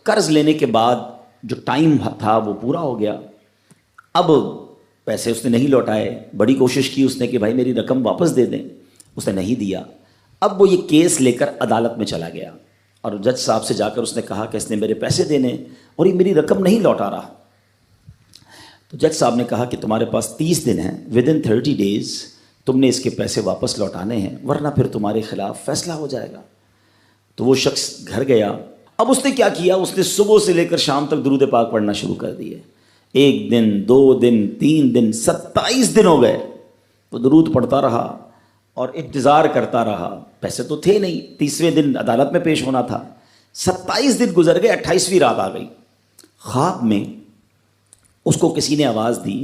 قرض لینے کے بعد جو ٹائم تھا وہ پورا ہو گیا. اب پیسے اس نے نہیں لوٹائے. بڑی کوشش کی اس نے کہ بھائی میری رقم واپس دے دیں, اس نے نہیں دیا. اب وہ یہ کیس لے کر عدالت میں چلا گیا اور جج صاحب سے جا کر اس نے کہا کہ اس نے میرے پیسے دینے اور یہ میری رقم نہیں لوٹا رہا. تو جج صاحب نے کہا کہ تمہارے پاس 30 دن ہیں, ودن 30 days تم نے اس کے پیسے واپس لوٹانے ہیں, ورنہ پھر تمہارے خلاف فیصلہ ہو جائے گا. تو وہ شخص گھر گیا. اب اس نے کیا کیا, اس نے صبح سے لے کر شام تک درود پاک پڑھنا شروع کر دیے. 1 دن 2 دن 3 دن 27 دن ہو گئے. وہ درود پڑھتا رہا اور انتظار کرتا رہا. پیسے تو تھے نہیں, 30ویں دن عدالت میں پیش ہونا تھا. 27 دن گزر گئے, 28ویں رات آ گئی. خواب میں اس کو کسی نے آواز دی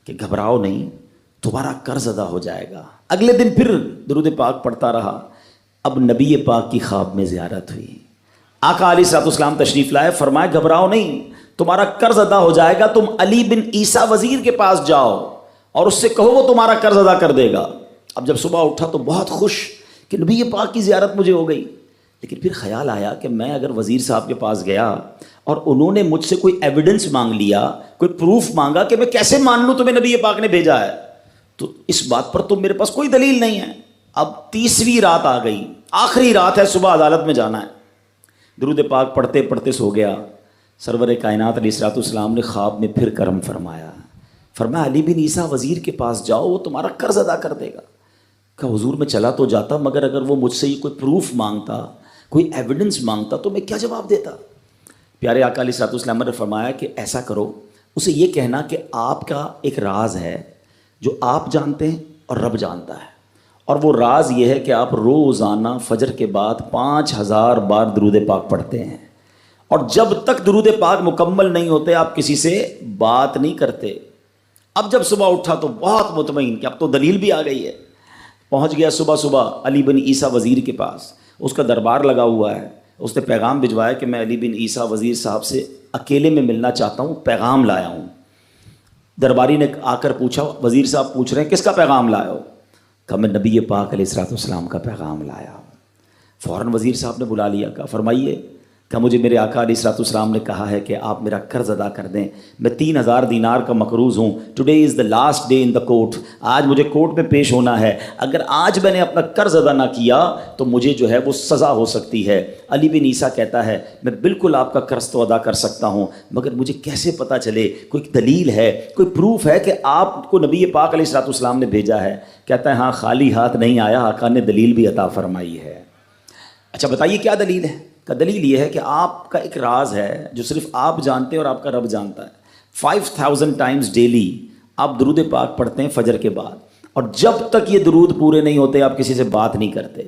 کہ گھبراؤ نہیں, تمہارا قرض ادا ہو جائے گا. اگلے دن پھر درود پاک پڑھتا رہا. اب نبی پاک کی خواب میں زیارت ہوئی. آقا علیہ الصلوۃ والسلام تشریف لائے, فرمائے گھبراؤ نہیں, تمہارا قرض ادا ہو جائے گا. تم علی بن عیسیٰ وزیر کے پاس جاؤ اور اس سے کہو وہ تمہارا قرض ادا کر دے گا. اب جب صبح اٹھا تو بہت خوش کہ نبی پاک کی زیارت مجھے ہو گئی. لیکن پھر خیال آیا کہ میں اگر وزیر صاحب کے پاس گیا اور انہوں نے مجھ سے کوئی ایویڈنس مانگ لیا, کوئی پروف مانگا, کہ میں کیسے مان لوں تمہیں نبی پاک نے بھیجا ہے, تو اس بات پر تو میرے پاس کوئی دلیل نہیں ہے. اب 30ویں رات آ گئی, آخری رات ہے, صبح عدالت میں جانا ہے. درود پاک پڑھتے پڑھتے سو گیا. سرور کائنات علیہ الصلوۃ والسلام نے خواب میں پھر کرم فرمایا. فرمایا علی بن عیسیٰ وزیر کے پاس جاؤ, وہ تمہارا قرض ادا کر دے گا. کہ حضور میں چلا تو جاتا, مگر اگر وہ مجھ سے کوئی پروف مانگتا, کوئی ایویڈنس مانگتا, تو میں کیا جواب دیتا. پیارے آقا علیہ الصلوۃ والسلام نے فرمایا کہ ایسا کرو, اسے یہ کہنا کہ آپ کا ایک راز ہے جو آپ جانتے ہیں اور رب جانتا ہے, اور وہ راز یہ ہے کہ آپ روزانہ فجر کے بعد 5000 بار درود پاک پڑھتے ہیں, اور جب تک درود پاک مکمل نہیں ہوتے آپ کسی سے بات نہیں کرتے. اب جب صبح اٹھا تو بہت مطمئن کہ اب تو دلیل بھی آ گئی ہے. پہنچ گیا صبح علی بن عیسیٰ وزیر کے پاس. اس کا دربار لگا ہوا ہے. اس نے پیغام بھجوایا کہ میں علی بن عیسیٰ وزیر صاحب سے اکیلے میں ملنا چاہتا ہوں, پیغام لایا ہوں. درباری نے آ کر پوچھا, وزیر صاحب پوچھ رہے ہیں کس کا پیغام لایا ہو؟ کہا میں نبی پاک علیہ الصلوۃ والسلام کا پیغام لایا ہوں. فوراً وزیر صاحب نے بلا لیا. کہا فرمائیے. کہ مجھے میرے آقا علیہ الصلوۃ والسلام نے کہا ہے کہ آپ میرا قرض ادا کر دیں. میں 3000 دینار کا مقروض ہوں. Today is the last day in the court. آج مجھے کورٹ میں پیش ہونا ہے. اگر آج میں نے اپنا قرض ادا نہ کیا تو مجھے جو ہے وہ سزا ہو سکتی ہے. علی بن عیسیٰ کہتا ہے میں بالکل آپ کا قرض تو ادا کر سکتا ہوں, مگر مجھے کیسے پتہ چلے, کوئی دلیل ہے, کوئی پروف ہے کہ آپ کو نبی پاک علیہ الصلوۃ والسلام نے بھیجا ہے؟ کہتا ہے ہاں, خالی ہاتھ نہیں آیا, آقا نے دلیل بھی عطا فرمائی ہے. اچھا بتائیے کیا دلیل ہے؟ کا دلیل یہ ہے کہ آپ کا ایک راز ہے جو صرف آپ جانتے ہیں اور آپ کا رب جانتا ہے. 5000 ٹائمز ڈیلی آپ درود پاک پڑھتے ہیں فجر کے بعد, اور جب تک یہ درود پورے نہیں ہوتے آپ کسی سے بات نہیں کرتے.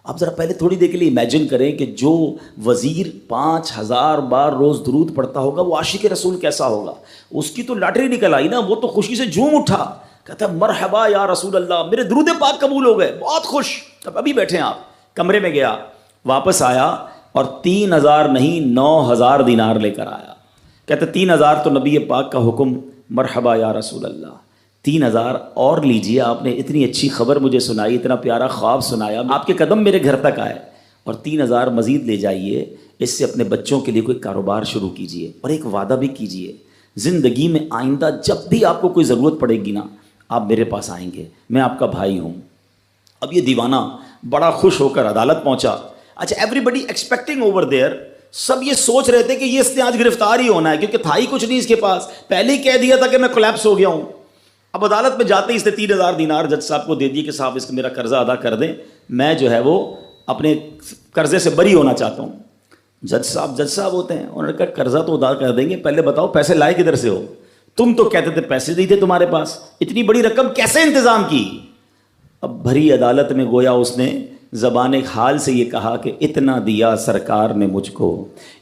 آپ ذرا پہلے تھوڑی دیر کے لیے امیجن کریں کہ جو وزیر 5000 بار روز درود پڑھتا ہوگا وہ عاشق رسول کیسا ہوگا. اس کی تو لاٹری نکل آئی نا, وہ تو خوشی سے جھوم اٹھا, کہتا ہے مرحبا یا رسول اللہ, میرے درود پاک قبول ہو گئے, بہت خوش. اب ابھی بیٹھے ہیں آپ, کمرے میں گیا, واپس آیا اور 3000 نہیں 9000 دینار لے کر آیا. کہتے 3000 تو نبی پاک کا حکم, مرحبا یا رسول اللہ, 3000 اور لیجیے, آپ نے اتنی اچھی خبر مجھے سنائی, اتنا پیارا خواب سنایا, آپ کے قدم میرے گھر تک آئے, اور 3000 مزید لے جائیے, اس سے اپنے بچوں کے لیے کوئی کاروبار شروع کیجیے, اور ایک وعدہ بھی کیجیے, زندگی میں آئندہ جب بھی آپ کو کوئی ضرورت پڑے گی نا, آپ میرے پاس آئیں گے, میں آپ کا بھائی ہوں. اب یہ دیوانہ بڑا خوش ہو کر عدالت پہنچا. اچھا everybody expecting over there, سب یہ سوچ رہے تھے کہ یہ اس نے آج گرفتار ہی ہونا ہے, کیونکہ تھا ہی کچھ نہیں اس کے پاس, پہلے ہی کہہ دیا تھا کہ میں کولیپس ہو گیا ہوں. اب عدالت میں جاتے ہی اس نے 3000 دینار جج صاحب کو دے دیے کہ صاحب اس کا میرا قرضہ ادا کر دیں, میں جو ہے وہ اپنے قرضے سے بری ہونا چاہتا ہوں. جج صاحب ہوتے ہیں, انہوں نے کہا قرضہ تو ادا کر دیں گے, پہلے بتاؤ پیسے لائے کدھر سے ہو؟ تم تو کہتے تھے پیسے نہیں تھے تمہارے پاس, اتنی بڑی رقم کیسے انتظام کی؟ اب بھری عدالت میں گویا اس نے زبان حال سے یہ کہا کہ اتنا دیا سرکار نے مجھ کو,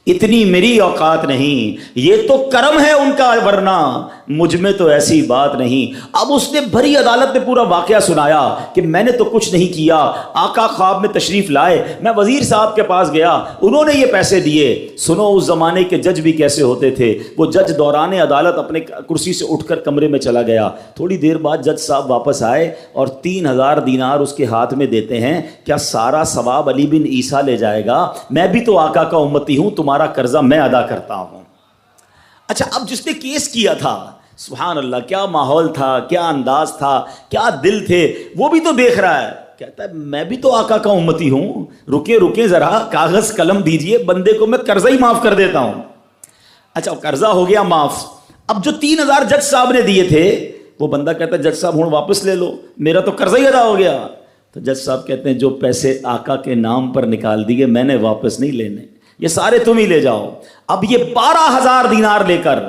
اتنی میری اوقات نہیں, یہ تو کرم ہے ان کا, ورنہ مجھ میں تو ایسی بات نہیں. اب اس نے بھری عدالت میں پورا واقعہ سنایا کہ میں نے تو کچھ نہیں کیا, آقا خواب میں تشریف لائے, میں وزیر صاحب کے پاس گیا, انہوں نے یہ پیسے دیے. سنو اس زمانے کے جج بھی کیسے ہوتے تھے. وہ جج دوران عدالت اپنے کرسی سے اٹھ کر کمرے میں چلا گیا. تھوڑی دیر بعد جج صاحب واپس آئے اور 3000 دینار اس کے ہاتھ میں دیتے ہیں. کیا سارا ثواب علی بن عیسیٰ لے جائے گا؟ میں بھی تو آقا کا امتی ہوں, تمہارا تمہارا قرضہ میں ادا کرتا ہوں. اچھا اب جس نے کیس کیا تھا، سبحان اللہ، کیا ماحول تھا، کیا انداز تھا، کیا دل تھے، وہ بھی تو دیکھ رہا ہے. کہتا ہے میں بھی تو آقا کا امتی ہوں، رکے ذرا، کاغذ قلم دیجئے، بندے کو میں قرضہ ہی معاف کر دیتا ہوں. اچھا قرضہ ہو گیا معاف. اب جو 3,000 جج صاحب نے دیے تھے، وہ بندہ کہتا ہے جج صاحب ہوں واپس لے لو، میرا تو قرضہ ہی ادا ہو گیا. تو جج صاحب کہتے ہیں جو پیسے آقا کے نام پر نکال دیے میں نے واپس نہیں لینے، یہ سارے تم ہی لے جاؤ. اب یہ 12,000 دینار لے کر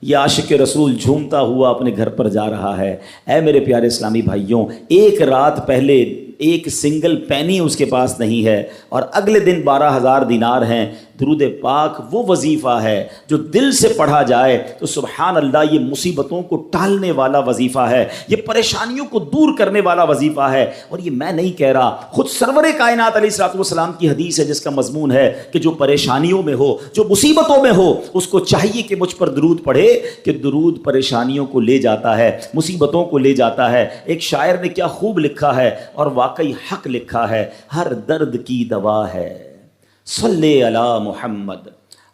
یہ عاشق رسول جھومتا ہوا اپنے گھر پر جا رہا ہے. اے میرے پیارے اسلامی بھائیوں، ایک رات پہلے ایک سنگل پینی اس کے پاس نہیں ہے، اور اگلے دن 12,000 دینار ہیں. درود پاک وہ وظیفہ ہے جو دل سے پڑھا جائے تو سبحان اللہ یہ مصیبتوں کو ٹالنے والا وظیفہ ہے، یہ پریشانیوں کو دور کرنے والا وظیفہ ہے. اور یہ میں نہیں کہہ رہا، خود سرور کائنات علیہ الصلوۃ والسلام کی حدیث ہے جس کا مضمون ہے کہ جو پریشانیوں میں ہو، جو مصیبتوں میں ہو، اس کو چاہیے کہ مجھ پر درود پڑھے، کہ درود پریشانیوں کو لے جاتا ہے، مصیبتوں کو لے جاتا ہے. ایک شاعر نے کیا خوب لکھا ہے، اور واقعی حق لکھا ہے، ہر درد کی دوا ہے صلی علی محمد،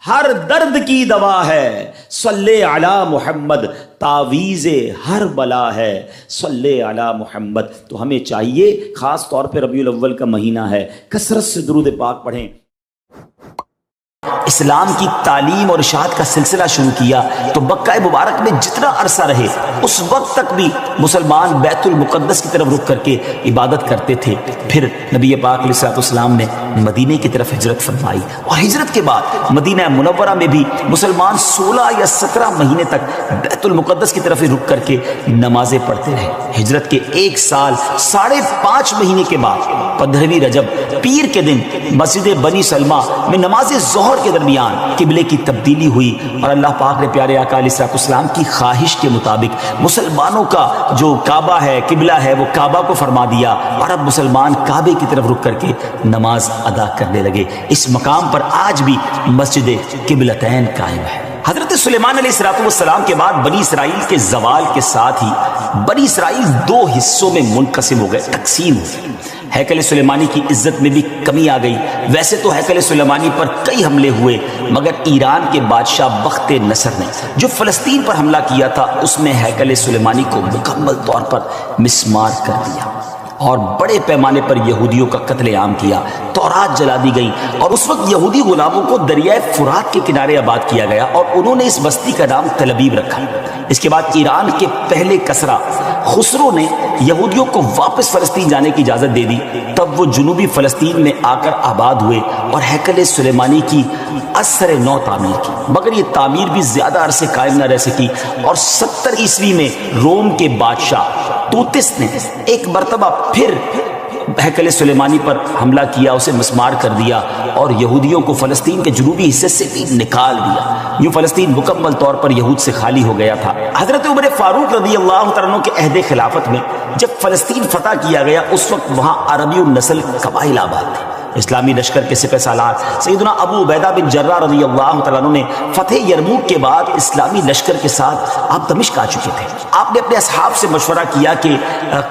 ہر درد کی دوا ہے صلی علی محمد، تعویذ ہر بلا ہے صلی علی محمد. تو ہمیں چاہیے، خاص طور پہ ربیع الاول کا مہینہ ہے، کثرت سے درود پاک پڑھیں. اسلام کی تعلیم اور اشاعت کا سلسلہ شروع کیا تو مکہ مبارک میں جتنا عرصہ رہے اس وقت تک بھی مسلمان بیت المقدس کی طرف رخ کر کے عبادت کرتے تھے. پھر نبی پاک علیہ الصلوۃ والسلام نے مدینے کی طرف ہجرت فرمائی، اور ہجرت کے بعد مدینہ منورہ میں بھی مسلمان 16 یا 17 مہینے تک بیت المقدس کی طرف رخ کر کے نمازیں پڑھتے رہے. ہجرت کے 1 سال 5.5 مہینے کے بعد 15ویں رجب پیر کے دن مسجد بنی سلمہ میں نماز ظہر کے درمیان قبلے کی تبدیلی ہوئی، اور اللہ پاک نے پیارے آقا علیہ الصلوۃ والسلام کی خواہش کے مطابق مسلمانوں کا جو کعبہ ہے، قبلہ ہے، وہ کعبہ کو فرما دیا، اور اب مسلمان کعبے کی طرف رخ کر کے نماز ادا کرنے لگے. اس مقام پر آج بھی مسجد قبلتین قائم ہے. حضرت سلیمان علیہ السلام کے بعد بنی اسرائیل کے زوال کے ساتھ ہی بنی اسرائیل 2 حصوں میں منقسم ہو گئے، تقسیم ہو گئے. ہیکل سلیمانی کی عزت میں بھی کمی آ گئی. ویسے تو ہیکل سلیمانی پر کئی حملے ہوئے، مگر ایران کے بادشاہ بخت نصر نے جو فلسطین پر حملہ کیا تھا اس میں ہیکل سلیمانی کو مکمل طور پر مسمار کر دیا، اور بڑے پیمانے پر یہودیوں کا قتل عام کیا. تورات جلا دی گئی، اور اس وقت یہودی غلاموں کو دریائے فرات کے کنارے آباد کیا گیا، اور انہوں نے اس بستی کا نام تل ابیب رکھا. اس کے بعد ایران کے پہلے کسرا خسرو نے یہودیوں کو واپس فلسطین جانے کی اجازت دے دی. تب وہ جنوبی فلسطین میں آ کر آباد ہوئے اور ہیکل سلیمانی کی اثر نو تعمیر کی، مگر یہ تعمیر بھی زیادہ عرصے قائم نہ رہ سکی، اور 70 عیسوی میں روم کے بادشاہ توتس نے ایک مرتبہ پھر ہیکل سلیمانی پر حملہ کیا، اسے مسمار کر دیا، اور یہودیوں کو فلسطین کے جنوبی حصے سے بھی نکال دیا. یوں فلسطین مکمل طور پر یہود سے خالی ہو گیا تھا. حضرت عمر فاروق رضی اللہ تعالیٰ عنہ کے عہد خلافت میں جب فلسطین فتح کیا گیا اس وقت وہاں عربی النسل قبائل آباد تھے. اسلامی لشکر کے سپہ سالار سیدنا ابو عبیدہ بن جراح رضی اللہ تعالیٰ عنہ نے فتح یرموک کے بعد اسلامی لشکر کے ساتھ آپ دمشق آ چکے تھے. آپ نے اپنے اصحاب سے مشورہ کیا کہ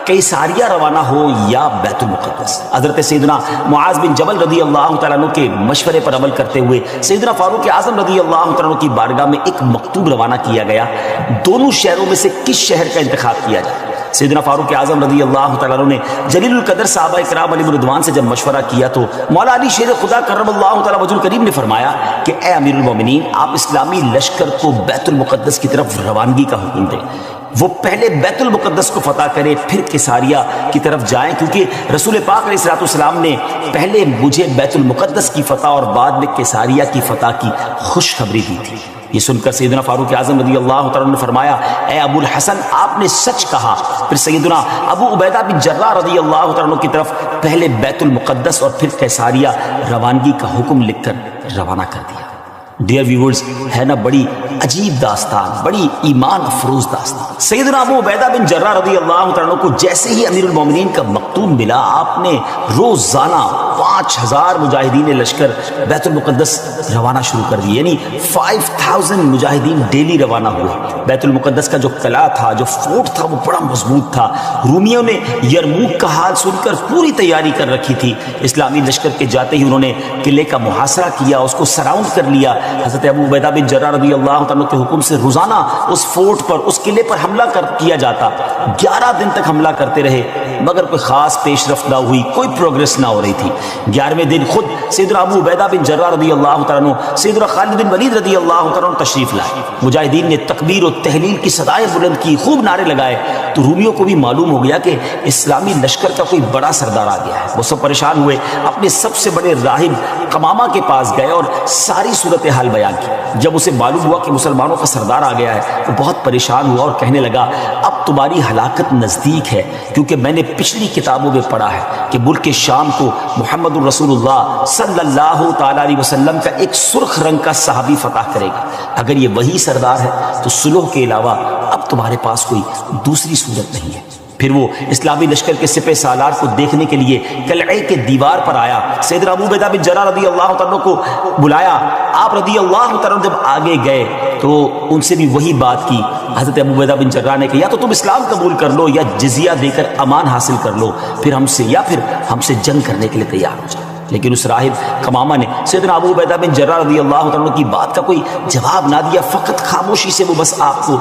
قیصاریہ روانہ ہو یا بیت المقدس. حضرت سیدنا معاذ بن جبل رضی اللہ تعالیٰ عنہ کے مشورے پر عمل کرتے ہوئے سیدنا فاروق اعظم رضی اللہ تعالیٰ عنہ کی بارگاہ میں ایک مکتوب روانہ کیا گیا، دونوں شہروں میں سے کس شہر کا انتخاب کیا جائے. سیدنا فاروق اعظم رضی اللہ تعالیٰ عنہ نے جلیل القدر صحابہ کرام علیہ رضوان سے جب مشورہ کیا تو مولا علی شیر خدا کرم اللہ تعالیٰ وجہ الکریم نے فرمایا کہ اے امیر المومنین، آپ اسلامی لشکر کو بیت المقدس کی طرف روانگی کا حکم دیں. وہ پہلے بیت المقدس کو فتح کرے پھر قیصاریہ کی طرف جائیں، کیونکہ رسول پاک علیہ الصلوۃ والسلام نے پہلے مجھے بیت المقدس کی فتح اور بعد میں قیصاریہ کی فتح کی خوشخبری دی تھی. یہ سن کر سیدنا فاروق اعظم رضی اللہ تعالیٰ نے فرمایا اے ابو الحسن، آپ نے سچ کہا. پھر سیدنا ابو عبیدہ بن جراح رضی اللہ تعالیٰ کی طرف پہلے بیت المقدس اور پھر قیصاریہ روانگی کا حکم لکھ کر روانہ کر دیا. ڈیئر ویورز، ہے نا بڑی عجیب داستان، بڑی ایمان افروز داستان. سیدنا ابو عبیدہ بن جراح رضی اللہ تعالیٰ کو جیسے ہی امیر المومنین کا مکتوب ملا، آپ نے روزانہ 5000 مجاہدین لشکر بیت المقدس روانہ شروع کر دیے، یعنی 5000 مجاہدین ڈیلی روانہ ہوئے۔ بیت المقدس کا جو قلعہ تھا، جو فورٹ تھا، وہ بڑا مضبوط تھا۔ رومیوں نے یرموک کا حال سن کر پوری تیاری کر رکھی تھی۔ اسلامی لشکر کے جاتے ہی انہوں نے قلعے کا محاصرہ کیا، اس کو سراؤنڈ کر لیا۔ حضرت ابو عبیدہ بن جراح رضی اللہ عنہ کے حکم سے روزانہ اس فورٹ پر، اس قلعے پر حملہ کیا جاتا۔ 11 دن تک حملہ کرتے رہے، مگر کوئی خاص پیش رفت نہ ہوئی، کوئی پروگریس نہ ہو رہی تھی۔ 11ویں دن خود سیدنا ابو عبیدہ بن جراح رضی اللہ عنہ، سیدنا خالد بن ولید رضی اللہ عنہ تشریف لائے۔ مجاہدین نے تکبیر و تحلیل کی صدائیں بلند کی، خوب نعرے لگائے، تو رومیوں کو بھی معلوم ہو گیا کہ اسلامی لشکر کا کوئی بڑا سردار آ گیا ہے۔ وہ سب پریشان ہوئے، اپنے سب سے بڑے راہب قمامہ کے پاس گئے اور ساری صورتحال بیان کی۔ جب اسے معلوم ہوا کہ مسلمانوں کا سردار آ گیا ہے، وہ بہت پریشان ہوا اور کہنے لگا، اب تمہاری ہلاکت نزدیک ہے، کیونکہ میں نے پچھلی کتابوں میں پڑھا ہے کہ ملک شام کو محمد الرسول اللہ صلی اللہ تعالیٰ علیہ وسلم کا ایک سرخ رنگ کا صحابی فتح کرے گا۔ اگر یہ وہی سردار ہے تو صلح کے علاوہ اب تمہارے پاس کوئی دوسری صورت نہیں ہے۔ پھر وہ اسلامی لشکر کے سپہ سالار کو دیکھنے کے لیے قلعے کے دیوار پر آیا، سیدنا ابو عبیدہ بن جراح رضی اللہ عنہ کو بلایا۔ آپ رضی اللہ عنہ جب آگے گئے تو ان سے بھی وہی بات کی۔ حضرت ابو عبیدہ بن جراح نے کہا، یا تو تم اسلام قبول کر لو یا جزیہ دے کر امان حاصل کر لو، پھر ہم سے جنگ کرنے کے لیے تیار ہو جائے۔ لیکن اس راہب قمامہ نے سیدنا ابو عبیدہ بن جراح رضی اللہ عنہ کی بات کا کوئی جواب نہ دیا، فقط خاموشی سے وہ بس آپ کو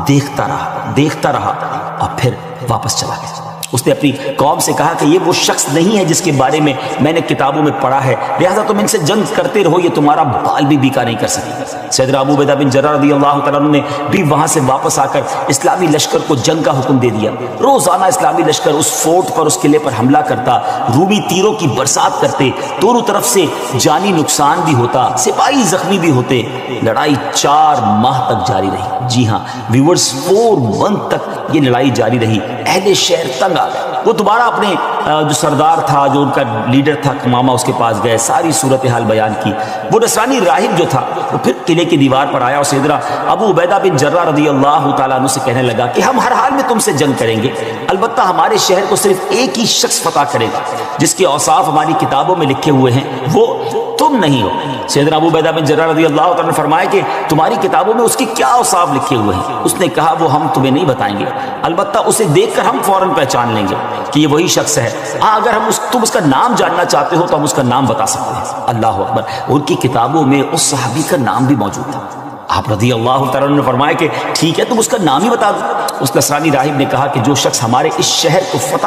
دیکھتا رہا اور پھر واپس چلا گیا۔ اس نے اپنی قوم سے کہا کہ یہ وہ شخص نہیں ہے جس کے بارے میں میں نے کتابوں میں پڑھا ہے، لہذا تم ان سے جنگ کرتے رہو، یہ تمہارا بال بھی بیکا نہیں کر سکے۔ سیدنا ابو عبیدہ بن جراح رضی اللہ تعالیٰ عنہ نے بھی وہاں سے واپس آ کر اسلامی لشکر کو جنگ کا حکم دے دیا۔ روزانہ اسلامی لشکر اس فورٹ پر، اس قلعے پر حملہ کرتا، رومی تیروں کی برسات کرتے، دونوں طرف سے جانی نقصان بھی ہوتا، سپاہی زخمی بھی ہوتے۔ لڑائی 4 ماہ تک جاری رہی۔ جی ہاں ویورز، 4 منتھ تک یہ لڑائی جاری رہی۔ اہل شہر تنگ آ گئے، وہ دوبارہ اپنے جو سردار تھا، جو ان کا لیڈر تھا قمامہ، اس کے پاس گئے، ساری صورتحال بیان کی۔ وہ نصرانی راہب جو تھا وہ پھر قلعے کی دیوار پر آیا اور سیدنا ابو عبیدہ بن جراح رضی اللہ تعالیٰ عنہ سے کہنے لگا کہ ہم ہر حال میں تم سے جنگ کریں گے، البتہ ہمارے شہر کو صرف ایک ہی شخص فتح کرے گا جس کے اوصاف ہماری کتابوں میں لکھے ہوئے ہیں، وہ تم نہیں ہو۔ سیدنا ابو عبیدہ بن جراح رضی اللہ تعالیٰ نے فرمایا کہ تمہاری کتابوں میں اس کے کیا اوصاف لکھے ہوئے ہیں؟ اس نے کہا وہ ہم تمہیں نہیں بتائیں گے، البتہ اسے دیکھ کر ہم فوراً پہچان لیں گے کہ یہ وہی شخص ہے۔ ہاں اگر تم اس کا نام جاننا چاہتے ہو تو ہم اس کا نام بتا سکتے ہیں۔ اللہ اکبر، ان کی کتابوں میں اس صحابی کا نام بھی موجود تھا۔ آپ رضی اللہ تعالیٰ نے فرمایا کہ ٹھیک ہے تم اس کا نام ہی بتا دو۔ اس نصرانی راہب نے کہا کہ جو شخص ہمارے اس شہر کو فتح